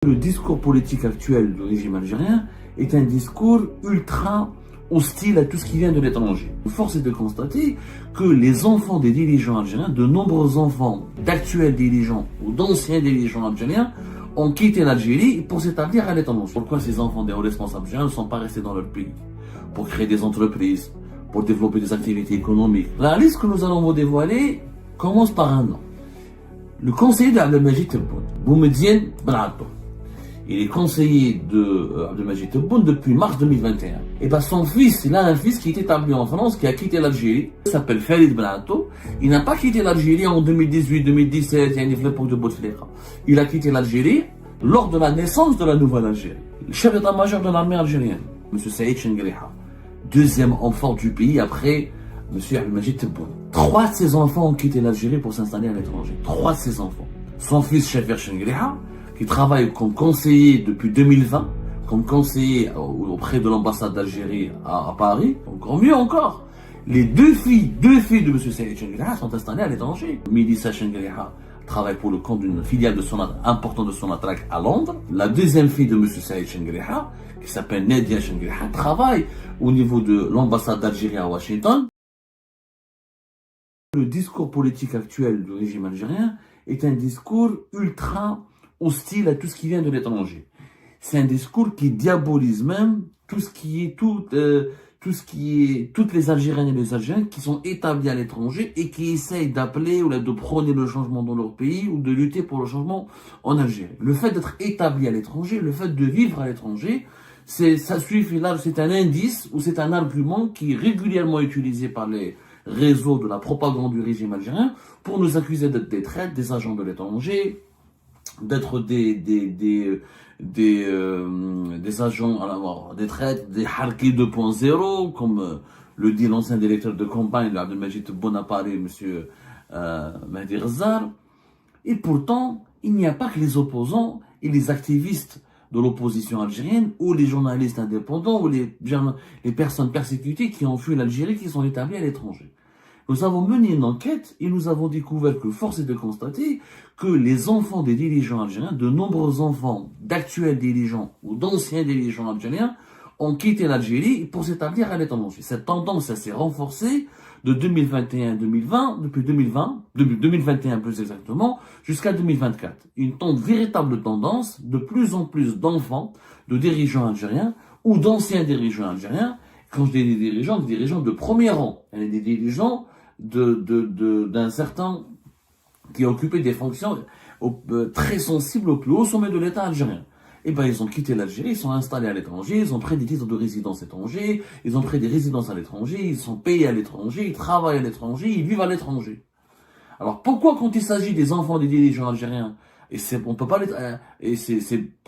Le discours politique actuel du régime algérien est un discours ultra hostile à tout ce qui vient de l'étranger. Force est de constater que les enfants des dirigeants algériens, de nombreux enfants d'actuels dirigeants ou d'anciens dirigeants algériens, ont quitté l'Algérie pour s'établir à l'étranger. Pourquoi ces enfants des hauts responsables algériens ne sont pas restés dans leur pays? Pour créer des entreprises, pour développer des activités économiques. La liste que nous allons vous dévoiler commence par un nom. Le conseiller d'Abdelmajid Tebboune, Boumediene Benabou. Il est conseiller de Abdelmajid Tebboune depuis mars 2021. Et bien son fils, il a un fils qui est établi en France, qui a quitté l'Algérie. Il s'appelle Farid Benabou. Il n'a pas quitté l'Algérie en 2018-2017, il y a une l'époque de Bouteflika. Il a quitté l'Algérie lors de la naissance de la nouvelle Algérie. Le chef d'état-major de l'armée algérienne, M. Saïd Chengriha, deuxième enfant du pays après M. Abdelmajid Tebboune. 3 de ses enfants ont quitté l'Algérie pour s'installer à l'étranger. 3 de ses enfants. Son fils, Chafer Chengriha, qui travaille comme conseiller depuis 2020, comme conseiller auprès de l'ambassade d'Algérie à Paris. Encore mieux encore, les deux filles de M. Saïd Chengriha sont installées à l'étranger. Mélissa Chengriha travaille pour le compte d'une filiale de importante de Sonatrach à Londres. La deuxième fille de M. Saïd Chengriha, qui s'appelle Nadia Chengriha, travaille au niveau de l'ambassade d'Algérie à Washington. Le discours politique actuel du régime algérien est un discours ultra hostile à tout ce qui vient de l'étranger. C'est un discours qui diabolise même toutes les Algériennes et les Algériens qui sont établis à l'étranger et qui essayent d'appeler ou de prôner le changement dans leur pays ou de lutter pour le changement en Algérie. Le fait d'être établi à l'étranger, le fait de vivre à l'étranger, ça suffit là, c'est un indice ou c'est un argument qui est régulièrement utilisé par les réseaux de la propagande du régime algérien pour nous accuser d'être des traîtres, des agents de l'étranger, d'être des agents à la mort, des traîtres, des harkis 2.0, comme le dit l'ancien directeur de campagne de Abdelmajid Tebboune à Paris, M. Mahdi Ghazar. Et pourtant, il n'y a pas que les opposants et les activistes de l'opposition algérienne, ou les journalistes indépendants, ou les personnes persécutées qui ont fui l'Algérie, qui sont établies à l'étranger. Nous avons mené une enquête et nous avons découvert que force est de constater que les enfants des dirigeants algériens, de nombreux enfants d'actuels dirigeants ou d'anciens dirigeants algériens, ont quitté l'Algérie pour s'établir à l'étranger. Cette tendance s'est renforcée de 2021-2020, depuis 2021 plus exactement, jusqu'à 2024. Une véritable tendance de plus en plus d'enfants, de dirigeants algériens ou d'anciens dirigeants algériens. Quand je dis des dirigeants de premier rang, des dirigeants d'un certain qui occupaient des fonctions très sensibles au plus haut sommet de l'État algérien. Et ben ils ont quitté l'Algérie, ils sont installés à l'étranger, ils ont pris des titres de résidence étrangers, ils ont pris des résidences à l'étranger, ils sont payés à l'étranger, ils travaillent à l'étranger, ils vivent à l'étranger. Alors pourquoi quand il s'agit des enfants des dirigeants algériens, on peut pas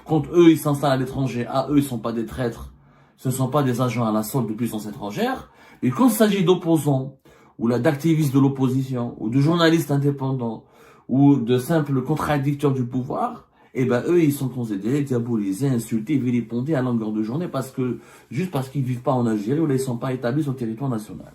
quand eux ils s'installent à l'étranger, eux ils sont pas des traîtres, ce ne sont pas des agents à la solde de puissance étrangère, et quand il s'agit d'opposants, ou d'activistes de l'opposition, ou de journalistes indépendants, ou de simples contradicteurs du pouvoir, et ben eux ils sont considérés, diabolisés, insultés, vilipendés à longueur de journée juste parce qu'ils vivent pas en Algérie ou ils ne sont pas établis sur le territoire national.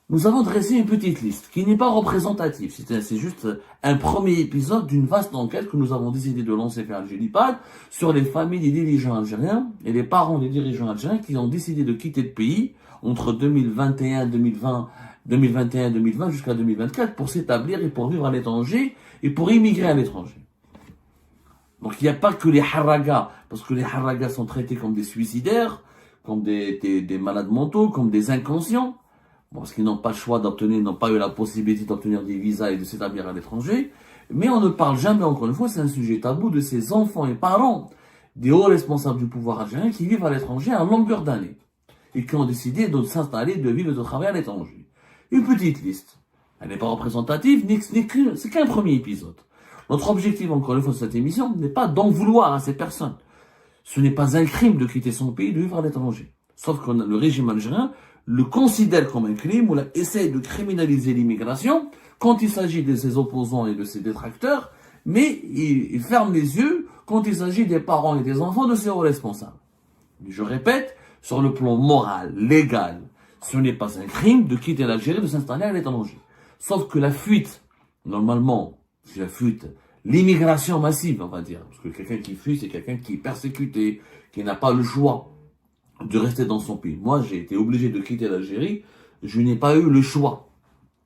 Nous avons dressé une petite liste qui n'est pas représentative. C'est juste un premier épisode d'une vaste enquête que nous avons décidé de lancer vers Algéripad sur les familles des dirigeants algériens et les parents des dirigeants algériens qui ont décidé de quitter le pays entre 2021-2020 jusqu'à 2024 pour s'établir et pour vivre à l'étranger et pour immigrer à l'étranger. Donc il n'y a pas que les harragas, parce que les harragas sont traités comme des suicidaires, comme des malades mentaux, comme des inconscients, parce qu'ils n'ont pas le choix n'ont pas eu la possibilité d'obtenir des visas et de s'établir à l'étranger. Mais on ne parle jamais, encore une fois, c'est un sujet tabou, de ces enfants et parents des hauts responsables du pouvoir algérien qui vivent à l'étranger à longueur d'année et qui ont décidé de s'installer, de vivre et de travailler à l'étranger. Une petite liste. Elle n'est pas représentative, c'est qu'un premier épisode. Notre objectif, encore une fois, de cette émission, n'est pas d'en vouloir à ces personnes. Ce n'est pas un crime de quitter son pays, de vivre à l'étranger. Sauf que le régime algérien le considère comme un crime ou essaye de criminaliser l'immigration quand il s'agit de ses opposants et de ses détracteurs, mais il ferme les yeux quand il s'agit des parents et des enfants de ses hauts responsables. Je répète, sur le plan moral, légal, ce n'est pas un crime de quitter l'Algérie, de s'installer à l'étranger. Sauf que la fuite, normalement, si l'immigration massive, on va dire. Parce que quelqu'un qui fuit, c'est quelqu'un qui est persécuté, qui n'a pas le choix de rester dans son pays. Moi, j'ai été obligé de quitter l'Algérie. Je n'ai pas eu le choix.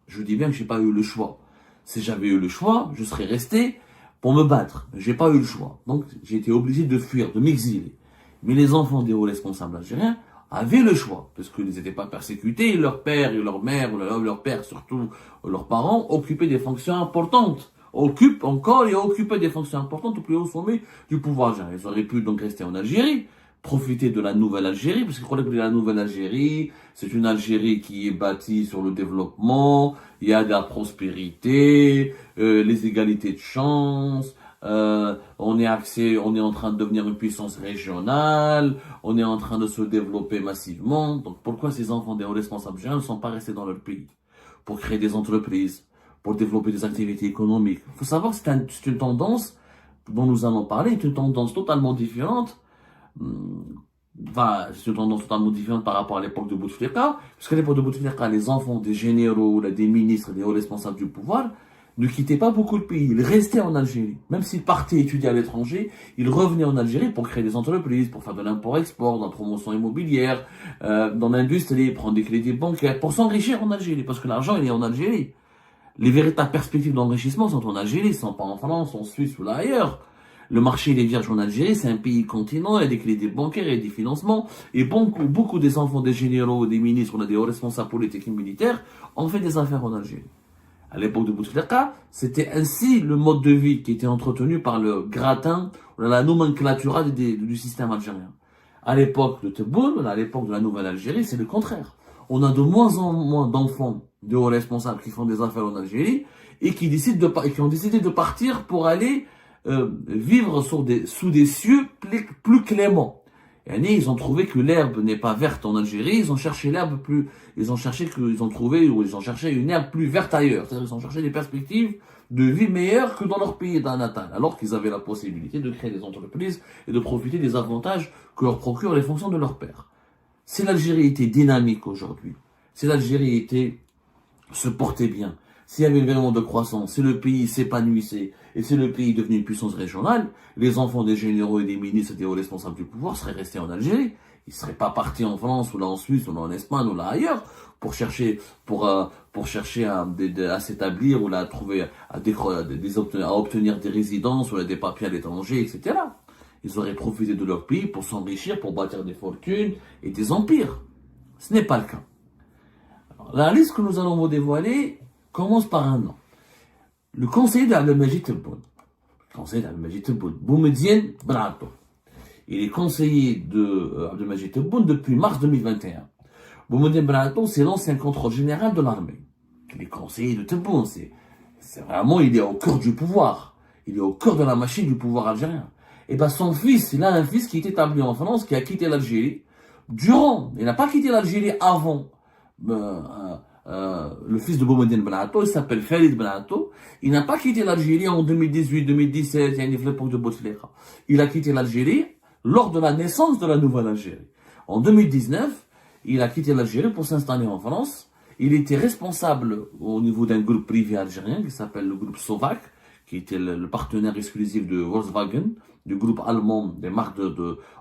Je dis bien que j'ai pas eu le choix. Si j'avais eu le choix, je serais resté pour me battre. J'ai pas eu le choix. Donc, j'ai été obligé de fuir, de m'exiler. Mais les enfants des hauts responsables algériens avaient le choix, parce qu'ils n'étaient pas persécutés. Leur père et leur mère, ou leur père surtout, ou leurs parents, occupaient des fonctions importantes. Occupent encore et occupaient des fonctions importantes au plus haut sommet du pouvoir algérien. Ils auraient pu donc rester en Algérie, profiter de la nouvelle Algérie, parce qu'ils croyaient que la nouvelle Algérie, c'est une Algérie qui est bâtie sur le développement, il y a de la prospérité, les égalités de chance, on est en train de devenir une puissance régionale, on est en train de se développer massivement. Donc pourquoi ces enfants des hauts responsables algériens ne sont pas restés dans leur pays pour créer des entreprises, pour développer des activités économiques? Il faut savoir que c'est une tendance dont nous allons parler, c'est une tendance totalement différente. C'est une tendance totalement différente par rapport à l'époque de Bouteflika, parce qu'à l'époque de Bouteflika, les enfants des généraux, des ministres, des hauts responsables du pouvoir ne quittaient pas beaucoup le pays, ils restaient en Algérie. Même s'ils partaient étudier à l'étranger, ils revenaient en Algérie pour créer des entreprises, pour faire de l'import-export, de la promotion immobilière, dans l'industrie, prendre des crédits bancaires, pour s'enrichir en Algérie, parce que l'argent, il est en Algérie. Les véritables perspectives d'enrichissement sont en Algérie, sont pas en France, en Suisse ou là ailleurs. Le marché il est vierge en Algérie, c'est un pays continent, il y a des crédits bancaires, il y a des financements, et beaucoup des enfants des généraux, des ministres, on a des hauts responsables politiques et militaires, ont fait des affaires en Algérie. À l'époque de Bouteflika, c'était ainsi le mode de vie qui était entretenu par le gratin, la nomenclatura du système algérien. À l'époque de Tebboune, à l'époque de la nouvelle Algérie, c'est le contraire. On a de moins en moins d'enfants de hauts responsables qui font des affaires en Algérie et qui ont décidé de partir pour aller vivre sous des cieux plus cléments. Et ils ont trouvé que l'herbe n'est pas verte en Algérie, ils ont cherché ils ont cherché une herbe plus verte ailleurs. C'est-à-dire qu'ils ont cherché des perspectives de vie meilleures que dans leur pays natal, alors qu'ils avaient la possibilité de créer des entreprises et de profiter des avantages que leur procurent les fonctions de leur père. Si l'Algérie était dynamique aujourd'hui, si l'Algérie se portait bien, s'il y avait vraiment de croissance, si le pays s'épanouissait et si le pays devenait une puissance régionale, les enfants des généraux et des ministres et des hauts responsables du pouvoir seraient restés en Algérie. Ils ne seraient pas partis en France ou là en Suisse ou là en Espagne ou là ailleurs pour chercher à s'établir ou là à obtenir des résidences ou là des papiers à l'étranger, etc. Ils auraient profité de leur pays pour s'enrichir, pour bâtir des fortunes et des empires. Ce n'est pas le cas. Alors, la liste que nous allons vous dévoiler commence par un nom. Le conseiller d'Abdelmajid Tebboune. Boumediene Benatouf. Il est conseiller d'Abdelmajid Tebboune depuis mars 2021. Boumediene Benatouf, c'est l'ancien contrôle général de l'armée. Il est conseiller de Tebboune. Il est au cœur du pouvoir. Il est au cœur de la machine du pouvoir algérien. Et son fils, il a un fils qui est établi en France, qui a quitté l'Algérie. Il n'a pas quitté l'Algérie avant le fils de Boumediene Benatouf, il s'appelle Khalid Benatouf. Il n'a pas quitté l'Algérie en 2018-2017, il y a une époque de Bouteflika. Il a quitté l'Algérie lors de la naissance de la nouvelle Algérie. En 2019, il a quitté l'Algérie pour s'installer en France. Il était responsable au niveau d'un groupe privé algérien qui s'appelle le groupe Sovac, qui était le partenaire exclusif de Volkswagen, du groupe allemand, des marques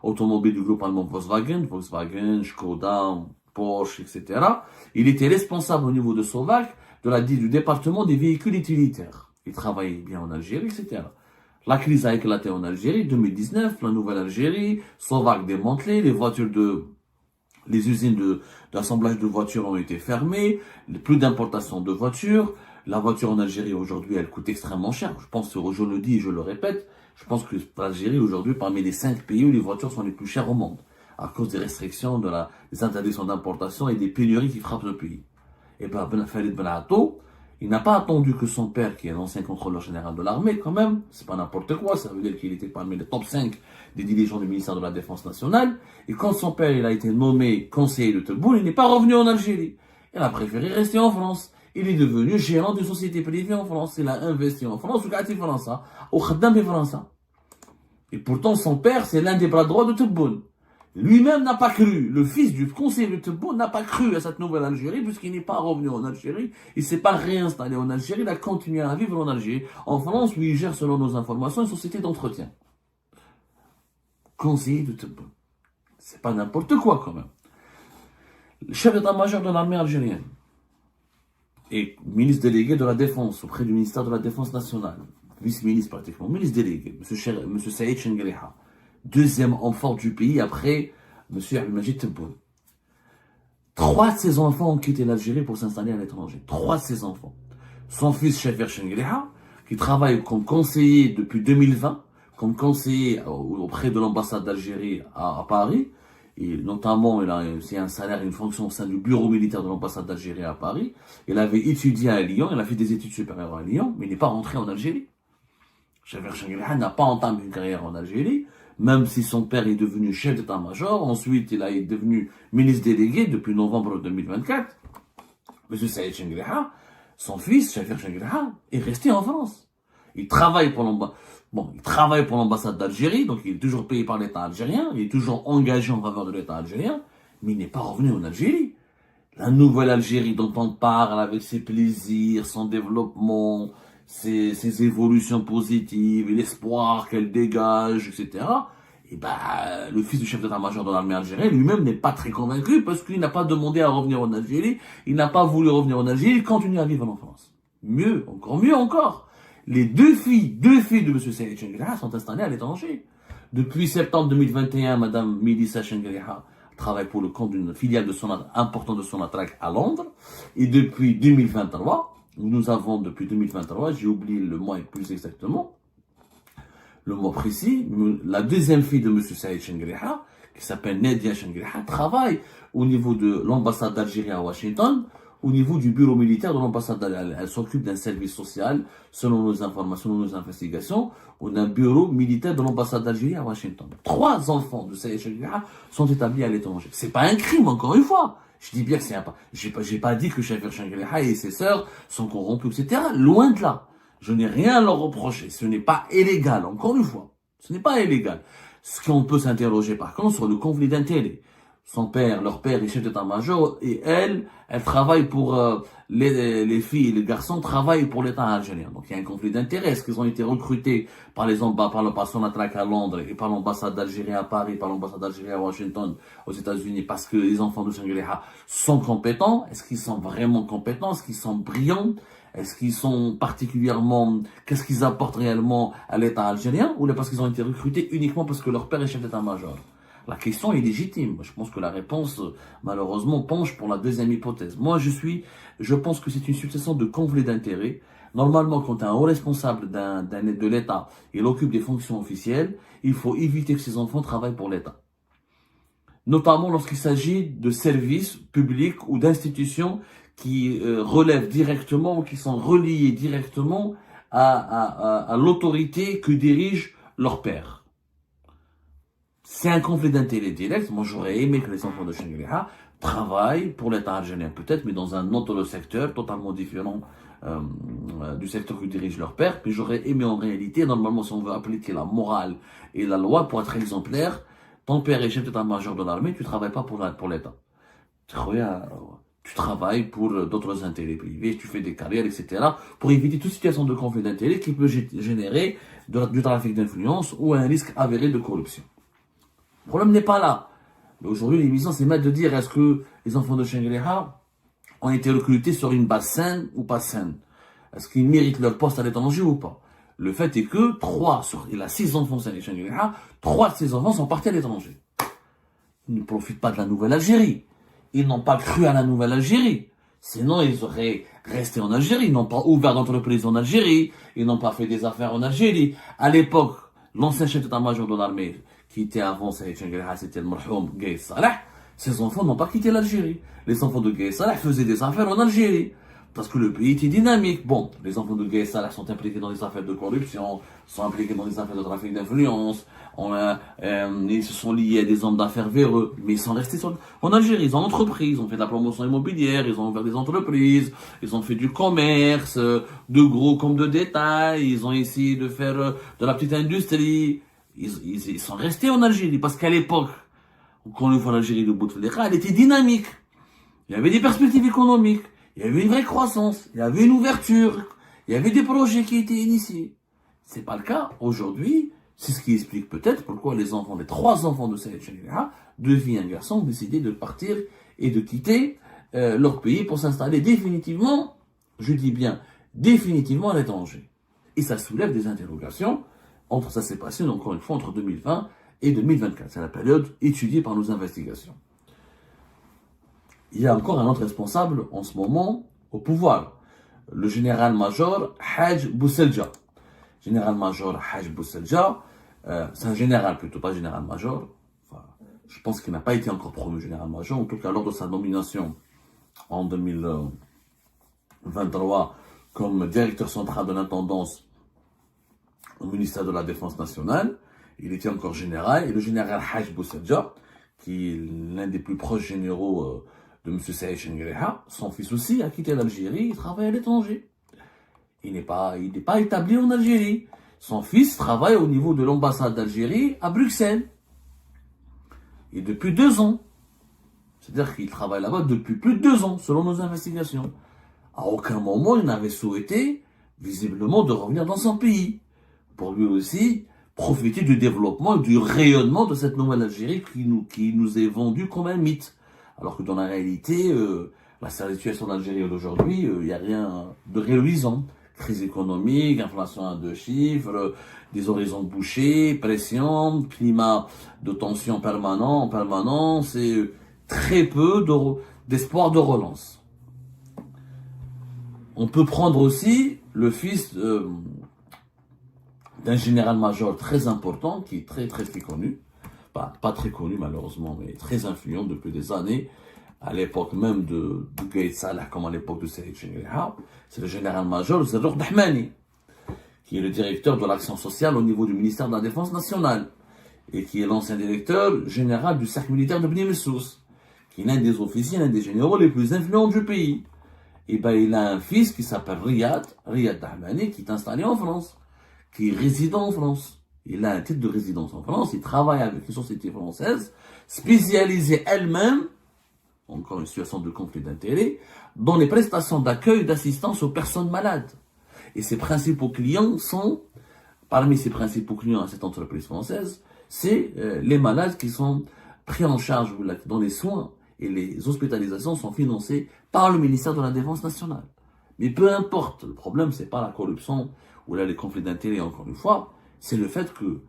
automobiles du groupe allemand Volkswagen, Skoda, Porsche, etc. Il était responsable au niveau de Sovac du département des véhicules utilitaires. Il travaillait bien en Algérie, etc. La crise a éclaté en Algérie, 2019, la nouvelle Algérie, Sovac démantelé, les usines d'assemblage de voitures ont été fermées, plus d'importation de voitures. La voiture en Algérie aujourd'hui, elle coûte extrêmement cher. Je le dis et je le répète, je pense que l'Algérie aujourd'hui, parmi les 5 pays où les voitures sont les plus chères au monde, à cause des restrictions, des interdictions d'importation et des pénuries qui frappent le pays. Et Khalid Benatouf, il n'a pas attendu que son père, qui est l'ancien contrôleur général de l'armée, quand même, c'est pas n'importe quoi, ça veut dire qu'il était parmi les top 5 des dirigeants du ministère de la Défense nationale, et quand son père, il a été nommé conseiller de Tebboune, il n'est pas revenu en Algérie. Il a préféré rester en France. Il est devenu gérant d'une société privée en France. Il a investi en France, au Khaddam et France. Et pourtant, son père, c'est l'un des bras droits de Tebboune. Lui-même n'a pas cru. Le fils du conseiller de Tebboune n'a pas cru à cette nouvelle Algérie puisqu'il n'est pas revenu en Algérie. Il ne s'est pas réinstallé en Algérie. Il a continué à vivre en Algérie. En France, où il gère, selon nos informations, une société d'entretien. Conseiller de Tebboune. C'est pas n'importe quoi quand même. Le chef d'état-major de l'armée algérienne et ministre délégué de la Défense auprès du ministère de la Défense nationale, vice-ministre pratiquement, ministre délégué, M. Saïd Chengueliha, deuxième homme fort du pays après M. Abdelmajid Tebboune. 3 de ses enfants ont quitté l'Algérie pour s'installer à l'étranger. 3 de ses enfants. Son fils, Chafer Chengueliha, qui travaille comme conseiller depuis 2020, comme conseiller auprès de l'ambassade d'Algérie à Paris, et notamment, il a aussi un salaire et une fonction au sein du bureau militaire de l'ambassade d'Algérie à Paris. Il avait étudié à Lyon, il a fait des études supérieures à Lyon, mais il n'est pas rentré en Algérie. Chafer Chengueliha n'a pas entamé une carrière en Algérie, même si son père est devenu chef d'état-major. Ensuite, il est devenu ministre délégué depuis novembre 2024. M. Saïd Chengueliha, son fils, Chafer Chengueliha, est resté en France. Il travaille pour l'ambassade d'Algérie, donc il est toujours payé par l'État algérien, il est toujours engagé en faveur de l'État algérien, mais il n'est pas revenu en Algérie. La nouvelle Algérie dont on parle avec ses plaisirs, son développement, ses évolutions positives, et l'espoir qu'elle dégage, etc. Et le fils du chef d'état-major de l'armée algérienne lui-même n'est pas très convaincu parce qu'il n'a pas demandé à revenir en Algérie, il n'a pas voulu revenir en Algérie, il continue à vivre en France. Mieux encore. Les deux filles de M. Saïd Chengueliha sont installées à l'étranger. Depuis septembre 2021, Mme Melissa Chengueliha travaille pour le compte d'une filiale importante de Sonatrach à Londres. Et depuis 2023, j'ai oublié le mois et plus exactement, le mois précis, la deuxième fille de M. Saïd Chengueliha, qui s'appelle Nadia Chengueliha, travaille au niveau de l'ambassade d'Algérie à Washington, au niveau du bureau militaire de l'ambassade d'Algérie. Elle s'occupe d'un service social, selon nos informations, selon nos investigations, ou d'un bureau militaire de l'ambassade d'Algérie à Washington. 3 enfants de Saïd Chengueliha sont établis à l'étranger. C'est pas un crime, encore une fois. Je dis bien que c'est un pas. J'ai pas dit que Chafer Chengueliha et ses sœurs sont corrompus, etc. Loin de là. Je n'ai rien à leur reprocher. Ce n'est pas illégal, encore une fois. Ce n'est pas illégal. Ce qu'on peut s'interroger, par contre, sur le conflit d'intérêts. Leur père est chef d'état-major, et elle travaille pour, les filles et les garçons travaillent pour l'État algérien. Donc il y a un conflit d'intérêts. Est-ce qu'ils ont été recrutés par par Sonatrach à Londres et par l'ambassade d'Algérie à Paris, par l'ambassade d'Algérie à Washington, aux États-Unis, parce que les enfants de Chengueliha sont compétents? Est-ce qu'ils sont vraiment compétents? Est-ce qu'ils sont brillants? Est-ce qu'ils sont particulièrement, qu'est-ce qu'ils apportent réellement à l'État algérien? Ou parce qu'ils ont été recrutés uniquement parce que leur père est chef d'état-major? La question est légitime. Je pense que la réponse, malheureusement, penche pour la deuxième hypothèse. Moi, je pense que c'est une succession de conflits d'intérêts. Normalement, quand un haut responsable de l'État, il occupe des fonctions officielles, il faut éviter que ses enfants travaillent pour l'État. Notamment lorsqu'il s'agit de services publics ou d'institutions qui relèvent directement ou qui sont reliés directement à l'autorité que dirige leur père. C'est un conflit d'intérêts direct. Moi, j'aurais aimé que les enfants de Chengueliha travaillent pour l'État algérien, peut-être, mais dans un autre secteur totalement différent du secteur que dirige leur père. Mais j'aurais aimé en réalité, normalement, si on veut appliquer la morale et la loi pour être exemplaire, ton père est chef d'état-major de l'armée, tu ne travailles pas pour l'État. Tu travailles pour d'autres intérêts privés, tu fais des carrières, etc., pour éviter toute situation de conflit d'intérêts qui peut générer du trafic d'influence ou un risque avéré de corruption. Le problème n'est pas là. Mais aujourd'hui, l'émission, c'est de dire est-ce que les enfants de Chengueliha ont été recrutés sur une base saine ou pas saine? Est-ce qu'ils méritent leur poste à l'étranger ou pas? Le fait est que il a 6 enfants de Chengueliha, 3 de ces enfants sont partis à l'étranger. Ils ne profitent pas de la nouvelle Algérie. Ils n'ont pas cru à la nouvelle Algérie. Sinon, ils auraient resté en Algérie. Ils n'ont pas ouvert d'entreprise en Algérie. Ils n'ont pas fait des affaires en Algérie. À l'époque, l'ancien chef d'état-major de l'armée, qui était avant Saïd Chengueliha, c'était le marhoum Gaï Salah, ses enfants n'ont pas quitté l'Algérie. Les enfants de Gaï Salah faisaient des affaires en Algérie. Parce que le pays était dynamique. Bon, les enfants de Gaï Salah sont impliqués dans des affaires de corruption, sont impliqués dans des affaires de trafic d'influence, ils se sont liés à des hommes d'affaires véreux, mais ils sont restés en Algérie. Ils ont entrepris, ils ont fait de la promotion immobilière, ils ont ouvert des entreprises, ils ont fait du commerce, de gros comme de détail, ils ont essayé de faire de la petite industrie. Ils sont restés en Algérie parce qu'à l'époque, Encore une fois, l'Algérie de Bouteflika, elle était dynamique. Il y avait des perspectives économiques, il y avait une vraie croissance, il y avait une ouverture, il y avait des projets qui étaient initiés. C'est pas le cas aujourd'hui. C'est ce qui explique peut-être pourquoi les 3 enfants de Saïd Chagriha, 2 filles et un garçon, ont décidé de partir et de quitter leur pays pour s'installer définitivement, je dis bien définitivement à l'étranger. Et ça soulève des interrogations ça s'est passé encore une fois entre 2020 et 2024. C'est la période étudiée par nos investigations. Il y a encore un autre responsable en ce moment au pouvoir, le général-major Haj Bousselja. Général-major Haj Bousselja, c'est un général plutôt, pas général-major. Enfin, je pense qu'il n'a pas été encore promu général-major, en tout cas lors de sa nomination en 2023 comme directeur central de l'intendance au ministère de la Défense nationale. Il était encore général, et le général Haj Bousselja, qui est l'un des plus proches généraux de M. Saïd Chengriha, son fils aussi a quitté l'Algérie, il travaille à l'étranger. Il n'est pas établi en Algérie. Son fils travaille au niveau de l'ambassade d'Algérie à Bruxelles. Et depuis 2 ans. C'est-à-dire qu'il travaille là-bas depuis plus de 2 ans, selon nos investigations. À aucun moment, il n'avait souhaité, visiblement, de revenir dans son pays. Pour lui aussi, profiter du développement et du rayonnement de cette nouvelle Algérie qui nous est vendue comme un mythe. Alors que dans la réalité, la situation d'Algérie d'aujourd'hui, il n'y a rien de réalisant. Crise économique, inflation à 2 chiffres, des horizons bouchés, pression, climat de tension en permanence et très peu d'espoir de relance. On peut prendre aussi le fils d'un général-major très important, qui est très connu, pas très connu malheureusement, mais très influent depuis des années, à l'époque même de Gaïd Salah, comme à l'époque de Saïd Chengriha. C'est le général-major Zerrouk Dahmani, qui est le directeur de l'action sociale au niveau du ministère de la Défense nationale, et qui est l'ancien directeur général du cercle militaire de Bni Messous, qui est l'un des officiers, l'un des généraux les plus influents du pays. Et ben, il a un fils qui s'appelle Riyad Dahmani, qui est installé en France, qui est résident en France. Il a un titre de résidence en France, il travaille avec une société française, spécialisée elle-même, encore une situation de conflit d'intérêts, dans les prestations d'accueil et d'assistance aux personnes malades. Et ses principaux clients parmi ses principaux clients à cette entreprise française, c'est les malades qui sont pris en charge dans les soins, et les hospitalisations sont financées par le ministère de la Défense nationale. Mais peu importe, le problème, c'est pas la corruption ou là les conflits d'intérêts, encore une fois, c'est le fait que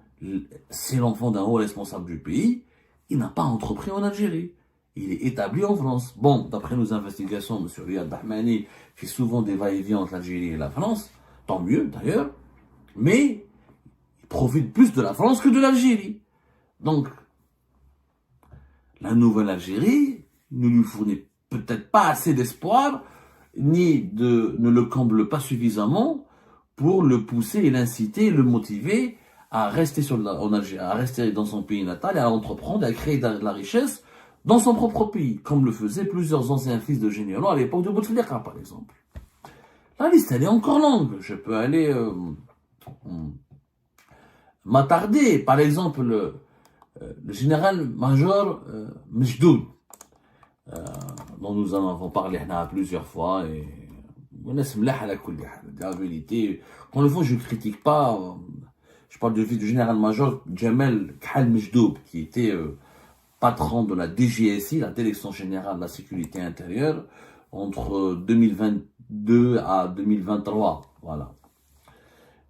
c'est l'enfant d'un haut responsable du pays, il n'a pas entrepris en Algérie. Il est établi en France. Bon, d'après nos investigations, M. Riyad Dahmani fait souvent des va-et-vient entre l'Algérie et la France, tant mieux d'ailleurs, mais il profite plus de la France que de l'Algérie. Donc, la nouvelle Algérie ne lui fournit peut-être pas assez d'espoir, ne le comble pas suffisamment pour le pousser et l'inciter, le motiver à rester en Algérie, à rester dans son pays natal et à entreprendre, à créer de la richesse dans son propre pays, comme le faisaient plusieurs anciens fils de généraux à l'époque de Bouteflika, par exemple. La liste, elle est encore longue. Je peux aller m'attarder. Par exemple, le général-major Mejdoud, dont nous en avons parlé plusieurs fois, et la vérité, quand une fois je ne critique pas, je parle du général-major Djamel Khal Mejdoub, qui était patron de la DGSI, la Direction Générale de la Sécurité Intérieure, entre 2022 à 2023, voilà.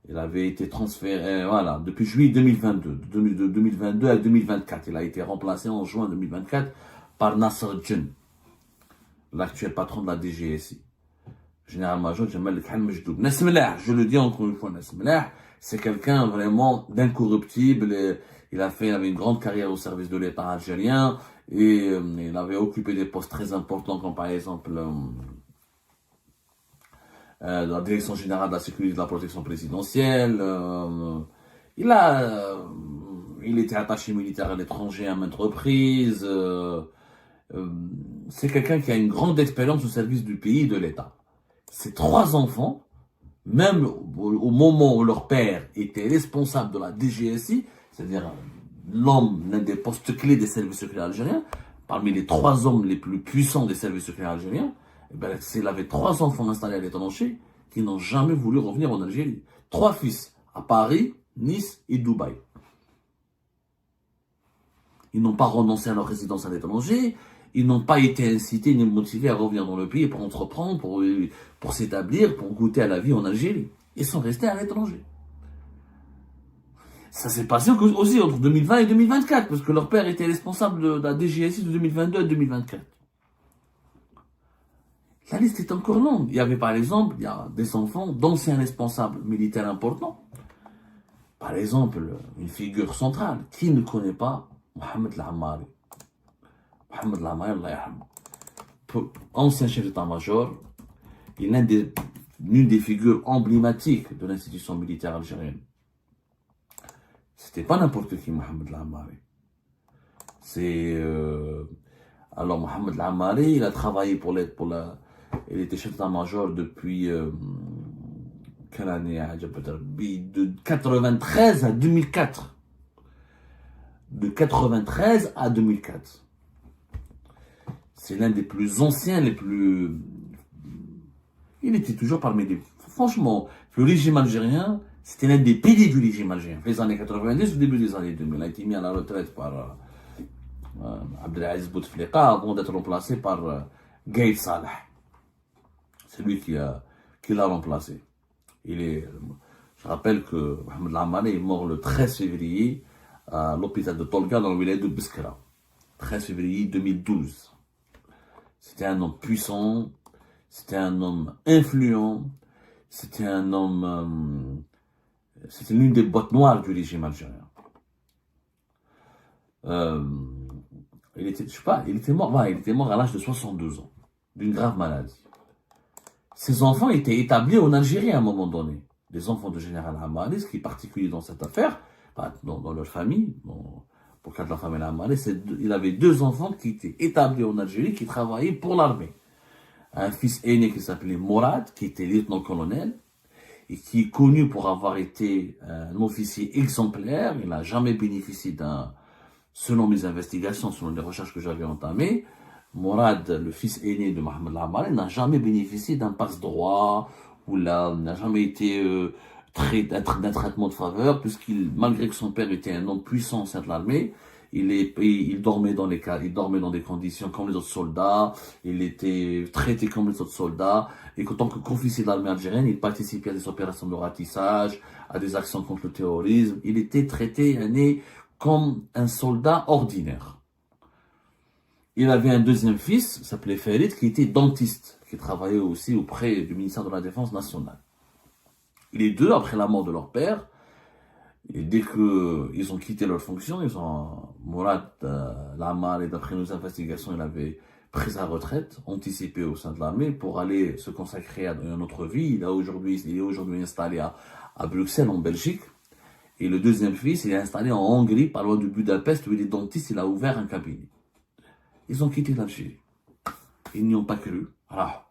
Il avait été transféré, voilà, depuis juillet 2022, de 2022 à 2024. Il a été remplacé en juin 2024 par Nasser Djen, l'actuel patron de la DGSI. Général-major Djamel Khal Mejdoub. Nesmelah, je le dis encore une fois, Nesmelah, c'est quelqu'un vraiment d'incorruptible. Il avait une grande carrière au service de l'État algérien et il avait occupé des postes très importants comme par exemple la Direction Générale de la Sécurité et de la Protection Présidentielle. Il était attaché militaire à l'étranger à maintes reprises. C'est quelqu'un qui a une grande expérience au service du pays et de l'État. Ses 3 enfants, même au moment où leur père était responsable de la DGSI, c'est-à-dire l'homme, l'un des postes clés des services secrets algériens, parmi les 3 hommes les plus puissants des services secrets algériens, eh ben, il avait 3 enfants installés à l'étranger qui n'ont jamais voulu revenir en Algérie. 3 fils à Paris, Nice et Dubaï. Ils n'ont pas renoncé à leur résidence à l'étranger, ils n'ont pas été incités ni motivés à revenir dans le pays pour entreprendre, pour s'établir, pour goûter à la vie en Algérie. Ils sont restés à l'étranger. Ça s'est passé aussi entre 2020 et 2024, parce que leur père était responsable de la DGSI de 2022 à 2024. La liste est encore longue. Il y avait par exemple, il y a des enfants d'anciens responsables militaires importants. Par exemple, une figure centrale. Qui ne connaît pas Mohamed Al-Ammari? Mohamed Al-Ammari, Allah yarhamou. Ancien chef d'état-major, il est l'une des figures emblématiques de l'institution militaire algérienne. C'était pas n'importe qui, Mohamed Al-Ammari. Alors, Mohamed Al-Ammari, il a travaillé il était chef d'état-major depuis quelle année? De 93 à 2004. De 93 à 2004. C'est l'un des plus anciens, il était toujours parmi les... Franchement, le régime algérien, c'était l'un des piliers du régime algérien. Les années 90, au début des années 2000, il a été mis à la retraite par Abdelaziz Bouteflika avant d'être remplacé par Gaïd Salah. C'est lui qui l'a remplacé. Je rappelle que Mohamed Al-Ammari est mort le 13 février à l'hôpital de Tolga dans le village de Biskra. 13 février 2012. C'était un homme puissant, c'était un homme influent, c'était un homme... c'était l'une des boîtes noires du régime algérien. Il était mort à l'âge de 62 ans, d'une grave maladie. Ses enfants étaient établis en Algérie à un moment donné. Les enfants de général Ammari, ce qui est particulier dans cette affaire, dans leur famille, pour le cas de la famille Ammari, il avait 2 enfants qui étaient établis en Algérie, qui travaillaient pour l'armée. Un fils aîné qui s'appelait Mourad, qui était lieutenant-colonel, et qui est connu pour avoir été un officier exemplaire. Il n'a jamais bénéficié selon mes investigations, selon les recherches que j'avais entamées, Mourad, le fils aîné de Mohamed Al-Ammari, n'a jamais bénéficié d'un passe-droit, ou n'a jamais été d'un traitement de faveur, malgré que son père était un homme puissant au sein de l'armée, il dormait dans des conditions comme les autres soldats, il était traité comme les autres soldats, et qu'en tant que officier de l'armée algérienne, il participait à des opérations de ratissage, à des actions contre le terrorisme. Il était traité comme un soldat ordinaire. Il avait un deuxième fils, s'appelait Farid, qui était dentiste, qui travaillait aussi auprès du ministère de la Défense nationale. Les deux, après la mort de leur père, et dès qu'ils ont quitté leur fonction, Mourad Al-Ammari, d'après nos investigations, il avait pris sa retraite, anticipée au sein de l'armée, pour aller se consacrer à une autre vie. Il est aujourd'hui installé à Bruxelles, en Belgique. Et le deuxième fils, il est installé en Hongrie, pas loin de Budapest, où il est dentiste, il a ouvert un cabinet. Ils ont quitté l'Algérie. Ils n'y ont pas cru. Alors,